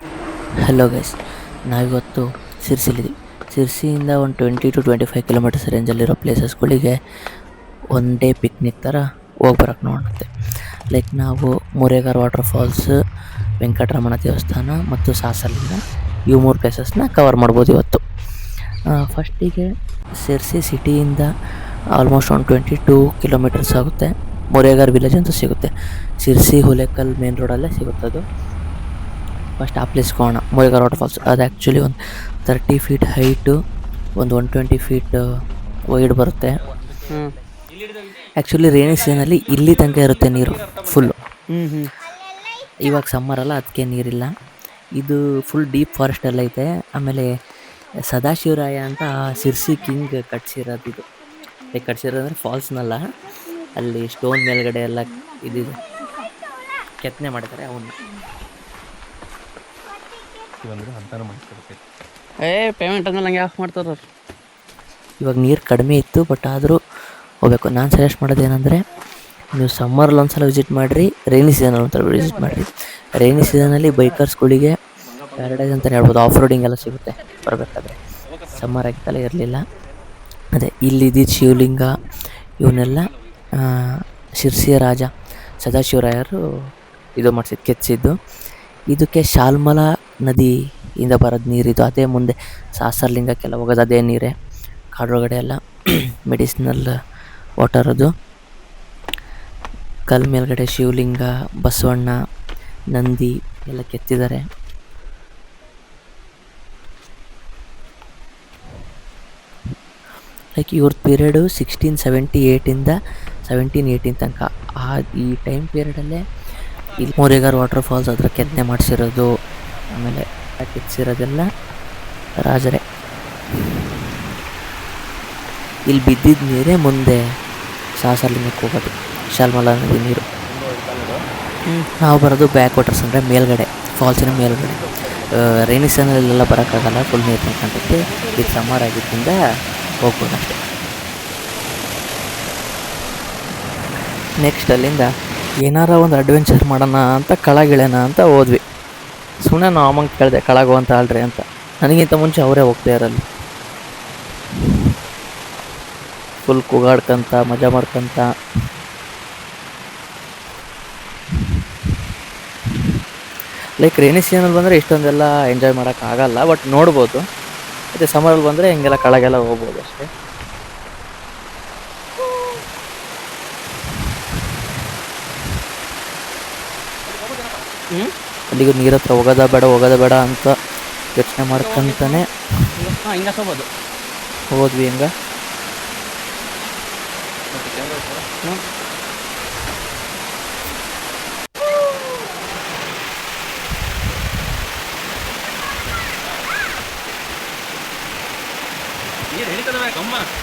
Hello guys, ನಾವಿವತ್ತು ಸಿರ್ಸಿಲಿದ್ದೀವಿ. ಸಿರ್ಸಿಯಿಂದ ಒಂದು 20 to 25 kilometres ರೇಂಜಲ್ಲಿರೋ ಪ್ಲೇಸಸ್ಗಳಿಗೆ ಒನ್ ಡೇ ಪಿಕ್ನಿಕ್ ಥರ ಹೋಗಿ ಬರೋಕ್ಕೆ ನೋಡುತ್ತೆ. ಲೈಕ್ ನಾವು ಮುರೇಗಾರ್ ವಾಟರ್ ಫಾಲ್ಸ್, ವೆಂಕಟರಮಣ ದೇವಸ್ಥಾನ ಮತ್ತು ಸಾಸಲಿಂಗ, ಇವು 3 ಪ್ಲೇಸಸ್ನ ಕವರ್ ಮಾಡ್ಬೋದು ಇವತ್ತು. ಫಸ್ಟಿಗೆ ಸಿರ್ಸಿ ಸಿಟಿಯಿಂದ ಆಲ್ಮೋಸ್ಟ್ ಒಂದು 22 ಕಿಲೋಮೀಟರ್ಸ್ ಆಗುತ್ತೆ. ಮುರೇಗಾರ್ ವಿಲೇಜ್ ಅಂತೂ ಸಿಗುತ್ತೆ, ಸಿರ್ಸಿ ಹುಲೇಕಲ್ ಮೇನ್ ರೋಡಲ್ಲೇ ಸಿಗುತ್ತದು. ಫಸ್ಟ್ ಆ ಪ್ಲೇಸ್ಗೆ ಹೋಗೋಣ. ಮುರೇಗಾರ್ ವಾಟರ್ ಫಾಲ್ಸ್ ಅದು ಆ್ಯಕ್ಚುಲಿ ಒಂದು 30 ಫೀಟ್ ಹೈಟು, ಒಂದು 120 ಫೀಟ್ ವೈಡ್ ಬರುತ್ತೆ. ಆ್ಯಕ್ಚುಲಿ ರೈನಿ ಸೀಸನಲ್ಲಿ ಇಲ್ಲಿ ತನಕ ಇರುತ್ತೆ ನೀರು ಫುಲ್ಲು. ಇವಾಗ ಸಮ್ಮರಲ್ಲ, ಅದಕ್ಕೆ ನೀರಿಲ್ಲ. ಇದು ಫುಲ್ ಡೀಪ್ ಫಾರೆಸ್ಟ್ ಎಲ್ಲ ಐತೆ. ಆಮೇಲೆ ಸದಾಶಿವರಾಯ ಅಂತ ಸಿರ್ಸಿ ಕಿಂಗ್ ಕಟ್ಸಿರೋದು ಇದು. ಲೈಕ್ ಕಟ್ಸಿರೋದಂದ್ರೆ ಫಾಲ್ಸ್ನಲ್ಲ, ಅಲ್ಲಿ ಸ್ಟೋನ್ ಮೇಲ್ಗಡೆ ಎಲ್ಲ ಇದಿದೆ, ಕೆತ್ತನೆ ಮಾಡಿದ್ದಾರೆ ಅವನ್ನ. ಪೇಮೆಂಟ್ ಅಂದ್ರೆ ನಂಗೆ ಆಫ್ ಮಾಡ್ತಾರ. ಇವಾಗ ನೀರು ಕಡಿಮೆ ಇತ್ತು, ಬಟ್ ಆದರೂ ಹೋಗ್ಬೇಕು. ನಾನು ಸಜೆಸ್ಟ್ ಮಾಡೋದು ಏನಂದರೆ, ನೀವು ಸಮ್ಮರಲ್ಲಿ ಒಂದ್ಸಲ ವಿಸಿಟ್ ಮಾಡಿರಿ, ರೈನಿ ಸೀಸನಲ್ಲಿ ಒಂಥರ ವಿಸಿಟ್ ಮಾಡಿರಿ. ರೈನಿ ಸೀಸನಲ್ಲಿ ಬೈಕರ್ಸ್ಗಳಿಗೆ ಪ್ಯಾರಡೈಸ್ ಅಂತಲೇ ಹೇಳ್ಬೋದು. ಆಫ್ ರೋಡಿಂಗ್ ಎಲ್ಲ ಸಿಗುತ್ತೆ ಬರಬೇಕಾದ್ರೆ. ಸಮ್ಮರ್ ಆಗಿತ್ತಲ್ಲ, ಇರಲಿಲ್ಲ. ಅದೇ ಇಲ್ಲಿದ್ದಿದ್ದು ಶಿವಲಿಂಗ ಇವನ್ನೆಲ್ಲ ಶಿರ್ಸಿಯ ರಾಜ ಸದಾಶಿವರಾಯರು ಇದು ಮಾಡಿಸಿದ್ದು, ಕೆತ್ತಿಸಿದ್ದು. ಇದಕ್ಕೆ ಶಾಲ್ಮಲಾ ನದಿಯಿಂದ ಬರೋದು ನೀರಿದು. ಅದೇ ಮುಂದೆ ಸಾಸರ್ಲಿಂಗಕ್ಕೆಲ್ಲ ಹೋಗೋದು ಅದೇ ನೀರೇ. ಕಾಡೊಳಗಡೆ ಎಲ್ಲ ಮೆಡಿಸಿನಲ್ ವಾಟರ್ ಅದು. ಕಲ್ ಮೇಲ್ಗಡೆ ಶಿವಲಿಂಗ, ಬಸವಣ್ಣ, ನಂದಿ ಎಲ್ಲ ಕೆತ್ತಿದ್ದಾರೆ. ಲೈಕ್ ಇವ್ರದ್ದು ಪೀರಿಯಡು 1678ಇಂದ 1718 ತನಕ. ಈ ಟೈಮ್ ಪೀರಿಯಡಲ್ಲೇ ಇಲ್ಲಿ ಮುರೇಗಾರ್ ವಾಟರ್ ಫಾಲ್ಸ್ ಹತ್ರ ಕೆತ್ತನೆ ಮಾಡಿಸಿರೋದು, ಆಮೇಲೆ ಕೆತ್ತಿಸಿರೋದೆಲ್ಲ ರಾಜರೇ. ಇಲ್ಲಿ ಬಿದ್ದಿದ್ದ ನೀರೇ ಮುಂದೆ ಸಾಸರ್ಲಿಂಗಕ್ಕೆ ಹೋಗೋದು, ಶಾಲ್ಮಲಾ ನದಿ ನೀರು. ನಾವು ಬರೋದು ಬ್ಯಾಕ್ ವಾಟರ್ಸ್ ಅಂದರೆ ಮೇಲ್ಗಡೆ, ಫಾಲ್ಸಿನ ಮೇಲ್ಗಡೆ. ರೈನಿ ಸೀಸನಲ್ಲೆಲ್ಲ ಬರೋಕ್ಕಾಗಲ್ಲ, ಫುಲ್ ನೀರು ನಿಂತ್ಕೊಂಡೈತೆ. ಇದು ಸಮ್ಮರ್ ಆಗಿದ್ದರಿಂದ ಹೋಗ್ಬೋದು ಅಷ್ಟೆ. ನೆಕ್ಸ್ಟ್ ಅಲ್ಲಿಂದ ಏನಾರ ಒಂದು ಅಡ್ವೆಂಚರ್ ಮಾಡೋಣ ಅಂತ ಕೆಳಗಿಳೋಣ ಅಂತ ಹೋದ್ವಿ. ಸುಮ್ಮನೆ ನಾವು ಅಮ್ಮಂಗೆ ಕೇಳಿದೆ ಕೆಳಗೆ ಅಂತ ಅಲ್ರಿ ಅಂತ. ನನಗಿಂತ ಮುಂಚೆ ಅವರೇ ಹೋಗ್ತಾ ಇರಲ್ಲಿ. ಫುಲ್ ಕೂಗಾಡ್ಕೊಂತ ಮಜಾ ಮಾಡ್ಕೊತ. ಲೈಕ್ ರೈನಿ ಸೀಸನಲ್ಲಿ ಬಂದರೆ ಇಷ್ಟೊಂದೆಲ್ಲ ಎಂಜಾಯ್ ಮಾಡೋಕ್ಕಾಗಲ್ಲ, ಬಟ್ ನೋಡ್ಬೋದು. ಮತ್ತು ಸಮ್ಮರಲ್ಲಿ ಬಂದರೆ ಹಿಂಗೆಲ್ಲ ಕೆಳಗೆಲ್ಲ ಹೋಗ್ಬೋದು ಅಷ್ಟೇ. ಅಲ್ಲಿಗೂ ನೀರ ಹತ್ರ ಹೋಗೋದ ಬೇಡ ಅಂತ ಯೋಚನೆ ಮಾಡ್ಕೊಂತಾನೆ ಹೋದ್ವಿ. ಹಿಂಗ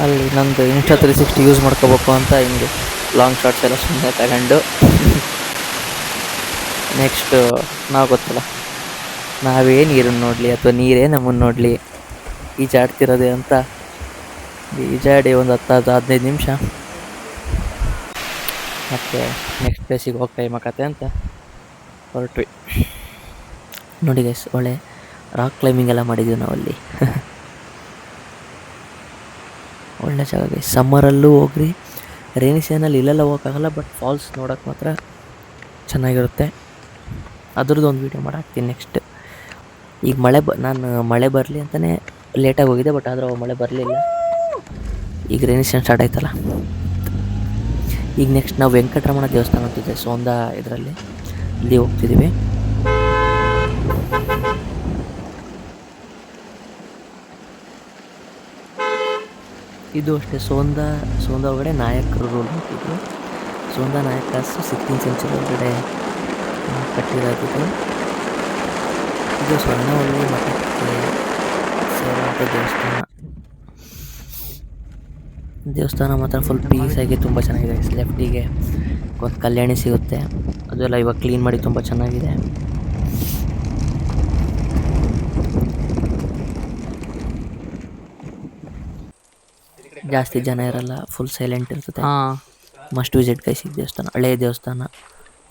ಅಲ್ಲಿ ನಂದು Insta 360 ಯೂಸ್ ಮಾಡ್ಕೋಬೇಕು ಅಂತ ಹಿಂಗೆ ಲಾಂಗ್ ಶಾರ್ಟ್ಸ್ ಎಲ್ಲ ಸುಮ್ಮನೆ ತಗೊಂಡು ನೆಕ್ಸ್ಟು ನಾವು ಗೊತ್ತಲ್ಲ, ನಾವೇ ನೀರನ್ನು ನೋಡಲಿ ಅಥವಾ ನೀರೇ ನಮ್ಮನ್ನು ನೋಡಲಿ, ಈಜಾಡ್ತಿರೋದೆ ಅಂತ ಈಜಾಡಿ ಒಂದು 10-15 ನಿಮಿಷ ಮತ್ತು ನೆಕ್ಸ್ಟ್ ಪ್ಲೇಸಿಗೆ ಹೋಗಿ ಟೈಮ್ ಆಕತ್ತೆ ಅಂತ ಹೊರಟ್ವಿ. ನೋಡಿ ಗೈಸ್, ಒಳ್ಳೆ ರಾಕ್ ಕ್ಲೈಂಬಿಂಗ್ ಎಲ್ಲ ಮಾಡಿದ್ದೀವಿ ನಾವು ಅಲ್ಲಿ. ಒಳ್ಳೆ ಜಾಗ ಗೈಸ್. ಸಮ್ಮರಲ್ಲೂ ಹೋಗ್ರಿ, ರೈನಿ ಸೀಸನಲ್ಲಿ ಇಲ್ಲೆಲ್ಲ ಹೋಗೋಕ್ಕಾಗಲ್ಲ, ಬಟ್ ಫಾಲ್ಸ್ ನೋಡೋಕೆ ಮಾತ್ರ ಚೆನ್ನಾಗಿರುತ್ತೆ. ಅದ್ರದ್ದು ಒಂದು ವೀಡಿಯೋ ಮಾಡಾಕ್ತೀನಿ ನೆಕ್ಸ್ಟ್. ಈಗ ನಾನು ಮಳೆ ಬರಲಿ ಅಂತಲೇ ಲೇಟಾಗಿ ಹೋಗಿದ್ದೆ, ಬಟ್ ಆದರೆ ಮಳೆ ಬರಲಿಲ್ಲ. ಈಗ ರೈನಿ ಸೀಸನ್ ಸ್ಟಾರ್ಟ್ ಆಯ್ತಲ್ಲ. ಈಗ ನೆಕ್ಸ್ಟ್ ನಾವು ವೆಂಕಟರಮಣ ದೇವಸ್ಥಾನ ಅಂತಿದೆ ಸೋಂದಾ ಇದರಲ್ಲಿ, ಇಲ್ಲಿ ಹೋಗ್ತಿದ್ದೀವಿ. ಇದು ಅಷ್ಟೇ, ಸೋಂದಾ ಒಳಗಡೆ ನಾಯಕರು ರೂಲ್ ಮಾಡ್ತಿದ್ರು. ಸೋಂದಾ ನಾಯಕಸ್ 16th ಸೆಂಚುರಿ ಒಳಗಡೆ ಕಟ್ಟಿರೋದಿದೆ. ಇದು ಸ್ವರ್ಣವಲ್ಲಿ ಮಠಕ್ಕೆ ಸೇರುವಂಥ ದೇವಸ್ಥಾನ ಮಾತ್ರ ಫುಲ್ ಪೀಸಾಗಿ ತುಂಬ ಚೆನ್ನಾಗಿದೆ. ಲೆಫ್ಟಿಗೆ ಒಂದು ಕಲ್ಯಾಣಿ ಸಿಗುತ್ತೆ, ಅದೆಲ್ಲ ಇವಾಗ ಕ್ಲೀನ್ ಮಾಡಿ ತುಂಬ ಚೆನ್ನಾಗಿದೆ. ಜಾಸ್ತಿ ಜನ ಇರಲ್ಲ, ಫುಲ್ ಸೈಲೆಂಟ್ ಇರ್ತದೆ. ಮಸ್ಟ್ ವಿಸಿಟ್ ಗೈಸ್ ಈ ದೇವಸ್ಥಾನ. ಹಳೆಯ ದೇವಸ್ಥಾನ,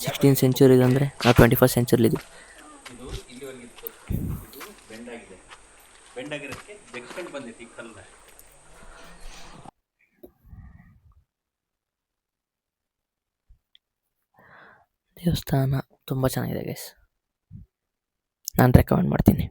16th ಸೆಂಚುರಿದು ಅಂದರೆ ನಾವು 21st ಸೆಂಚುರಿಲಿದ್ದೀವಿ. ದೇವಸ್ಥಾನ ತುಂಬ ಚೆನ್ನಾಗಿದೆ ಗೈಸ್, ನಾನು ರೆಕಮೆಂಡ್ ಮಾಡ್ತೀನಿ.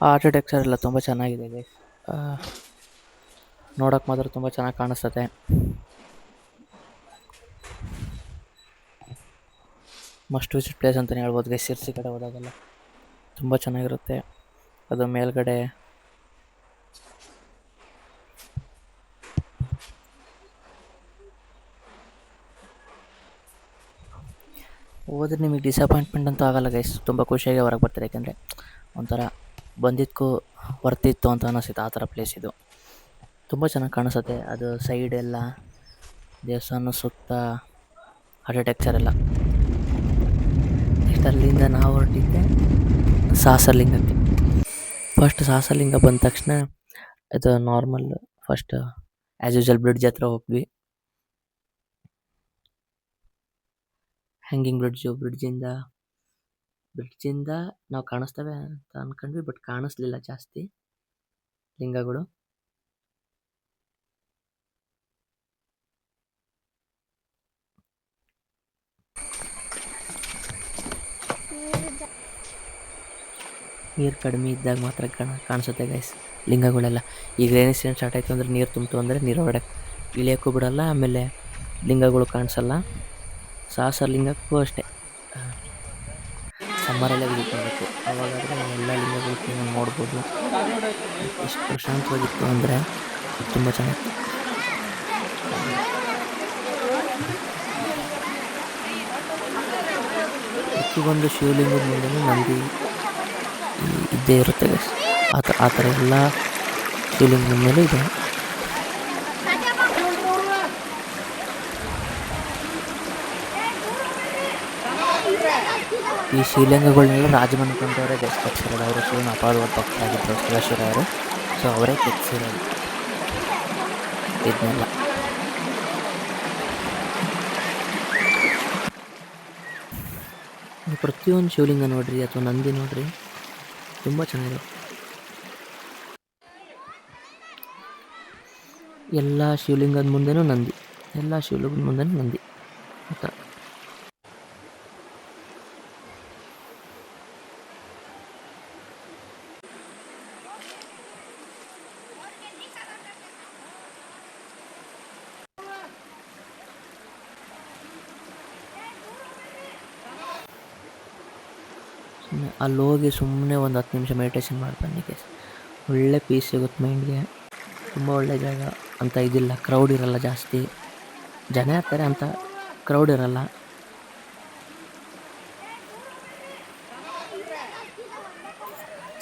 ಆರ್ಕಿಟೆಕ್ಚರ್ ಎಲ್ಲ ತುಂಬ ಚೆನ್ನಾಗಿದೆ ಗೈಸ್, ನೋಡೋಕೆ ಮಾತ್ರ ತುಂಬ ಚೆನ್ನಾಗಿ ಕಾಣಿಸ್ತದೆ. ಮಸ್ಟ್ ವಿಸಿಟ್ ಪ್ಲೇಸ್ ಅಂತಲೇ ಹೇಳ್ಬೋದು ಗೈಸ್. ಶಿರ್ಸಿ ಕಡೆ ಹೋದಾಗೆಲ್ಲ ತುಂಬ ಚೆನ್ನಾಗಿರುತ್ತೆ. ಅದು ಮೇಲ್ಗಡೆ ಹೋದ್ರೆ ನಿಮಗೆ ಡಿಸಪಾಯಿಂಟ್ಮೆಂಟ್ ಅಂತೂ ಆಗಲ್ಲ ಗೈಸ್. ತುಂಬ ಖುಷಿಯಾಗಿ ಹೊರಗೆ ಬರ್ತಾರೆ, ಯಾಕೆಂದರೆ ಒಂಥರ ಬಂದಿದ್ದಕ್ಕೂ ವರ್ತಿತ್ತು ಅಂತ ಅನ್ನಿಸುತ್ತೆ ಆ ಥರ ಪ್ಲೇಸ್ ಇದು. ತುಂಬ ಚೆನ್ನಾಗಿ ಕಾಣಿಸುತ್ತೆ. ಅದು ಸೈಡ್ ಎಲ್ಲ ದೇವಸ್ಥಾನ ಸುತ್ತ ಆರ್ಕಿಟೆಕ್ಚರ್ ಎಲ್ಲ. ನೆಕ್ಸ್ಟ್ ಅಲ್ಲಿಂದ ನಾವು ಹೊರಟಿದ್ದೆ ಸಹಸ್ರಲಿಂಗಕ್ಕೆ. ಫಸ್ಟ್ ಸಹಸ್ರಲಿಂಗ ಬಂದ ತಕ್ಷಣ ಇದು normal first as usual bridge ಹತ್ರ ಹೋಗ್ವಿ. ಹ್ಯಾಂಗಿಂಗ್ ಬ್ರಿಡ್ಜಿಂದ ನಾವು ಕಾಣಿಸ್ತವೆ ಅಂತ ಅಂದ್ಕೊಂಡ್ವಿ, ಬಟ್ ಕಾಣಿಸ್ಲಿಲ್ಲ ಜಾಸ್ತಿ ಲಿಂಗಗಳು. ನೀರು ಕಡಿಮೆ ಇದ್ದಾಗ ಮಾತ್ರ ಕಾಣಿಸುತ್ತೆ ಗೈಸ್ ಲಿಂಗಗಳೆಲ್ಲ. ಈಗ ರೈನಿ ಸೀಸನ್ ಸ್ಟಾರ್ಟ್ ಆಯಿತು ಅಂದರೆ ನೀರು ತುಂಬಿತು ಅಂದರೆ ನೀರು ಹೊರಗಡೆ ಇಳಿಯೋಕ್ಕೂ ಬಿಡಲ್ಲ, ಆಮೇಲೆ ಲಿಂಗಗಳು ಕಾಣಿಸಲ್ಲ. ಸಹಸ್ರಲಿಂಗಕ್ಕೂ ಅಷ್ಟೇ, ಸಮ್ಮರಲ್ಲೇ ವಿಸಿಟ್ ಮಾಡಬೇಕು, ಅವಾಗಾದರೆ ಎಲ್ಲ ಲಿಂಗಗಳು ಕ್ಲೀನಾಗಿ ನೋಡ್ಬೋದು. ಎಷ್ಟು ಪ್ರಶಾಂತವಾಗಿತ್ತು ಅಂದರೆ ತುಂಬ ಚೆನ್ನಾಗಿತ್ತು. ಪ್ರತಿಯೊಂದು ಶಿವಲಿಂಗದ ಮುಂದೆನೂ ನಂದಿ ಇದ್ದೇ ಇರುತ್ತೆ ಗೈಸ್. ಆ ಥರ ಎಲ್ಲ ಶಿವಲಿಂಗದ ಮೇಲೂ ಇದೆ. ಈ ಶಿವಲಿಂಗಗಳನ್ನೆಲ್ಲ ರಾಜಮನೆತನದವರೇ ಗೈಸ್ ಕೆತ್ತಿಸಿರೋದು. ಅವರು ಶಿವನ ಅಪಾರವಾದ ಭಕ್ತರಾಗಿದ್ದರು ಶಿವಶಿವರಾಯರು, ಸೊ ಅವರೇ ಕೆತ್ತಿಸಿರೋದು ಇದನ್ನೆಲ್ಲ. ಪ್ರತಿಯೊಂದು ಶಿವಲಿಂಗ ನೋಡ್ರಿ ಅಥವಾ ನಂದಿ ನೋಡ್ರಿ, ತುಂಬ ಚೆನ್ನಾಗಿದೆ. ಎಲ್ಲ ಶಿವಲಿಂಗದ ಮುಂದೆನೂ ನಂದಿ, ಎಲ್ಲ ಶಿವಲಿಂಗದ ಮುಂದೆನೂ ನಂದಿ ಆ ಥರ. ಅಲ್ಲಿ ಹೋಗಿ ಸುಮ್ಮನೆ ಒಂದು 10 ನಿಮಿಷ ಮೆಡಿಟೇಷನ್ ಮಾಡಿ ಬನ್ನಿ ಗೈಸ್, ಒಳ್ಳೆ ಪೀಸ್ ಸಿಗುತ್ತೆ ಮೈಂಡ್ಗೆ. ತುಂಬ ಒಳ್ಳೆ ಜಾಗ ಅಂತ ಇದಿಲ್ಲ, ಕ್ರೌಡ್ ಇರಲ್ಲ ಜಾಸ್ತಿ, ಜನ ಇರ್ತಾರೆ ಅಂತ ಕ್ರೌಡ್ ಇರಲ್ಲ.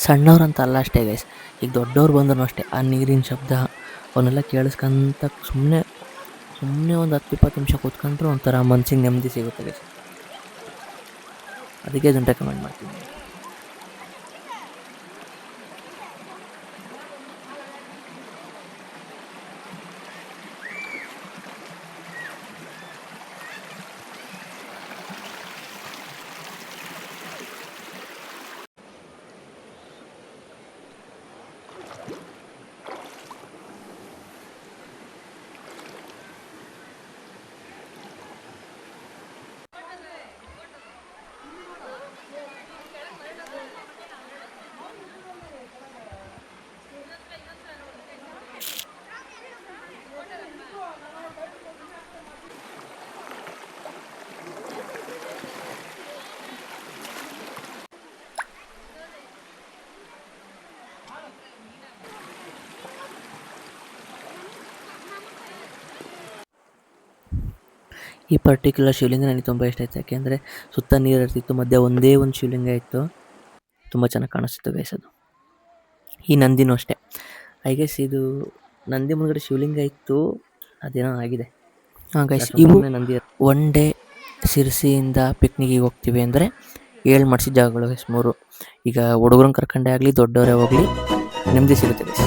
ಸಣ್ಣವ್ರಂತ ಅಲ್ಲ ಅಷ್ಟೇ ಗೈಸ್, ಈಗ ದೊಡ್ಡವ್ರು ಬಂದರೂ ಅಷ್ಟೇ ಆ ನೀರಿನ ಶಬ್ದ ಅವನ್ನೆಲ್ಲ ಕೇಳಿಸ್ಕೊಂತ ಸುಮ್ಮನೆ ಒಂದು 10-20 ನಿಮಿಷ ಕೂತ್ಕೊಂಡ್ರು ಒಂಥರ ಮನ್ಸಿಗೆ ನೆಮ್ಮದಿ ಸಿಗುತ್ತೆ ಗೈಸ್. ಅದಕ್ಕೆ ಇದನ್ನು ರೆಕಮೆಂಡ್ ಮಾಡ್ತೀನಿ. ಈ ಪರ್ಟಿಕ್ಯುಲರ್ ಶಿವಲಿಂಗ ನನಗೆ ತುಂಬ ಇಷ್ಟ ಆಯಿತು. ಯಾಕೆಂದರೆ ಸುತ್ತ ನೀರು ಇರ್ತಿತ್ತು, ಮಧ್ಯೆ ಒಂದೇ ಒಂದು ಶಿವಲಿಂಗ ಇತ್ತು. ತುಂಬ ಚೆನ್ನಾಗಿ ಕಾಣಿಸ್ತಿತ್ತು ಗೈಸ್ ಅದು. ಈ ನಂದಿನೂ ಅಷ್ಟೇ. ಐ ಗೆಸ್ ಇದು ನಂದಿ ಮುಂದ್ಗಡೆ ಶಿವಲಿಂಗ ಇತ್ತು, ಅದೇನೋ ಆಗಿದೆ. ಹಾಂ ಗೈಸ್, ಇವು ನಂದಿ ಒನ್ ಡೇ ಶಿರ್ಸಿಯಿಂದ ಪಿಕ್ನಿಕ್ಕಿಗೆ ಹೋಗ್ತೀವಿ ಅಂದರೆ 7 ಮಾಡಿಸಿದ ಜಾಗಗಳು ಗೈಸ್ 3. ಈಗ ಹುಡುಗರನ್ನ ಕರ್ಕೊಂಡೇ ಆಗಲಿ ದೊಡ್ಡವರೇ ಹೋಗಲಿ ನೆಮ್ಮದಿ ಸಿಗುತ್ತೆ ಗೈಸ್.